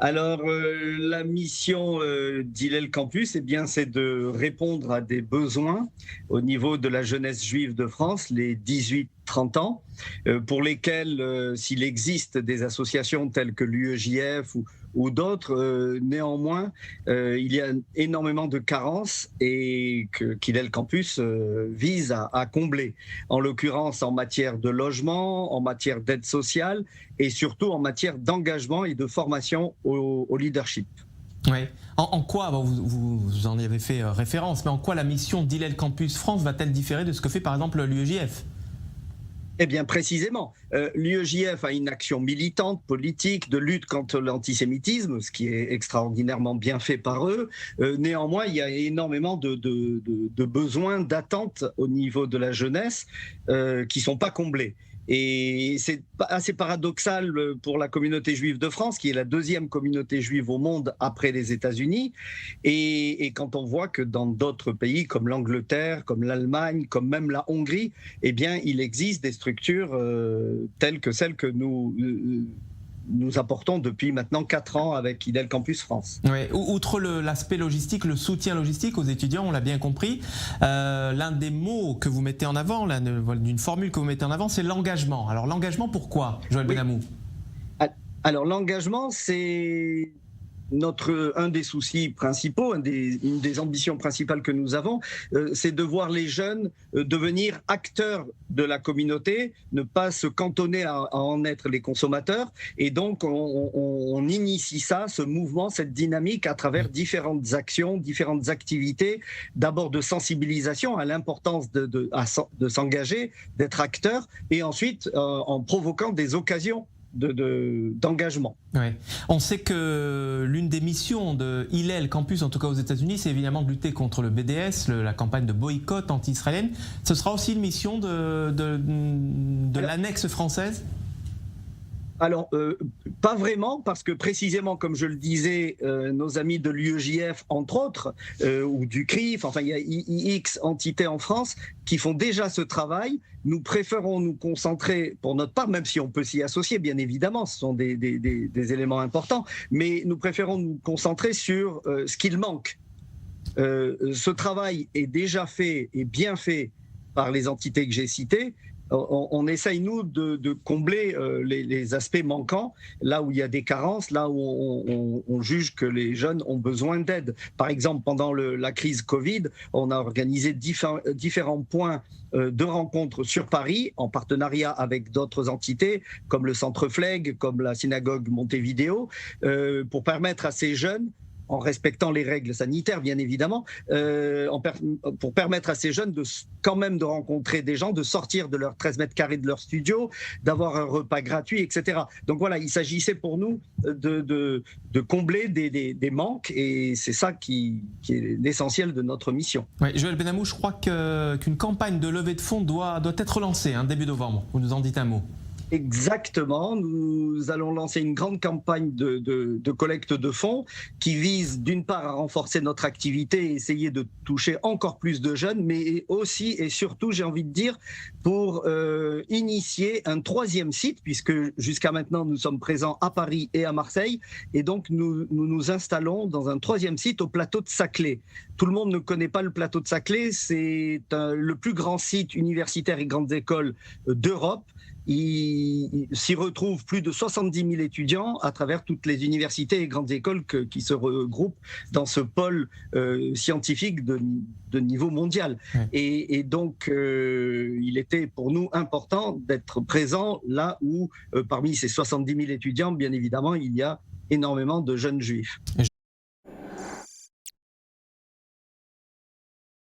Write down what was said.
Alors, la mission d'Hillel Campus, eh bien, c'est de répondre à des besoins au niveau de la jeunesse juive de France, les 18-30 ans, pour lesquels, s'il existe des associations telles que l'UEJF ou d'autres, néanmoins, il y a énormément de carences et qu'Hillel Campus vise à combler, en l'occurrence en matière de logement, en matière d'aide sociale et surtout en matière d'engagement et de formation au leadership. Oui. En quoi, bon, vous en avez fait référence, mais en quoi la mission d'Hillel Campus France va-t-elle différer de ce que fait par exemple l'UEJF ? Eh bien, précisément, l'UEJF a une action militante, politique, de lutte contre l'antisémitisme, ce qui est extraordinairement bien fait par eux. Néanmoins, il y a énormément de besoins, d'attentes au niveau de la jeunesse qui ne sont pas comblés. Et c'est assez paradoxal pour la communauté juive de France, qui est la deuxième communauté juive au monde après les États-Unis. Et quand on voit que dans d'autres pays comme l'Angleterre, comme l'Allemagne, comme même la Hongrie, eh bien, il existe des structures telles que celles que nous apportons depuis maintenant 4 ans avec Hillel Campus France. Oui. Outre l'aspect logistique, le soutien logistique aux étudiants, on l'a bien compris, l'un des mots que vous mettez en avant, d'une formule que vous mettez en avant, c'est l'engagement. Alors l'engagement, pourquoi, Joël Benamou ? Alors l'engagement, c'est un des soucis principaux, une des ambitions principales que nous avons, c'est de voir les jeunes devenir acteurs de la communauté, ne pas se cantonner à en être les consommateurs. Et donc, on initie ce mouvement, cette dynamique à travers différentes actions, différentes activités, d'abord de sensibilisation à l'importance de s'engager, d'être acteur, et ensuite en provoquant des occasions d'engagement. Ouais. On sait que l'une des missions de Hillel Campus, en tout cas aux États-Unis, c'est évidemment de lutter contre le BDS, la campagne de boycott anti-israélienne. Ce sera aussi une mission de l'annexe française ? Alors, pas vraiment, parce que précisément, comme je le disais, nos amis de l'UEJF, entre autres, ou du CRIF, enfin, il y a X entités en France qui font déjà ce travail. Nous préférons nous concentrer, pour notre part, même si on peut s'y associer, bien évidemment, ce sont des éléments importants, mais nous préférons nous concentrer sur ce qu'il manque. Ce travail est déjà fait et bien fait par les entités que j'ai citées. On essaye, nous, de combler les aspects manquants, là où il y a des carences, là où on juge que les jeunes ont besoin d'aide. Par exemple, pendant la crise Covid, on a organisé différents points de rencontres sur Paris, en partenariat avec d'autres entités, comme le Centre Flegg, comme la synagogue Montevideo, pour permettre à ces jeunes, en respectant les règles sanitaires, bien évidemment, pour permettre à ces jeunes quand même de rencontrer des gens, de sortir de leurs 13 mètres carrés de leur studio, d'avoir un repas gratuit, etc. Donc voilà, il s'agissait pour nous de combler des manques, et c'est ça qui est l'essentiel de notre mission. Oui, Joël Benamou, je crois qu'une campagne de levée de fonds doit être lancée, début novembre. Vous nous en dites un mot. Exactement, nous allons lancer une grande campagne de collecte de fonds qui vise d'une part à renforcer notre activité et essayer de toucher encore plus de jeunes, mais aussi et surtout, j'ai envie de dire, pour initier un 3e site, puisque jusqu'à maintenant nous sommes présents à Paris et à Marseille, et donc nous installons dans un 3e site au plateau de Saclay. Tout le monde ne connaît pas le plateau de Saclay, c'est le plus grand site universitaire et grandes écoles d'Europe. Il s'y retrouve plus de 70 000 étudiants à travers toutes les universités et grandes écoles qui se regroupent dans ce pôle scientifique de niveau mondial. Oui. Et donc, il était pour nous important d'être présent là où, parmi ces 70 000 étudiants, bien évidemment, il y a énormément de jeunes juifs.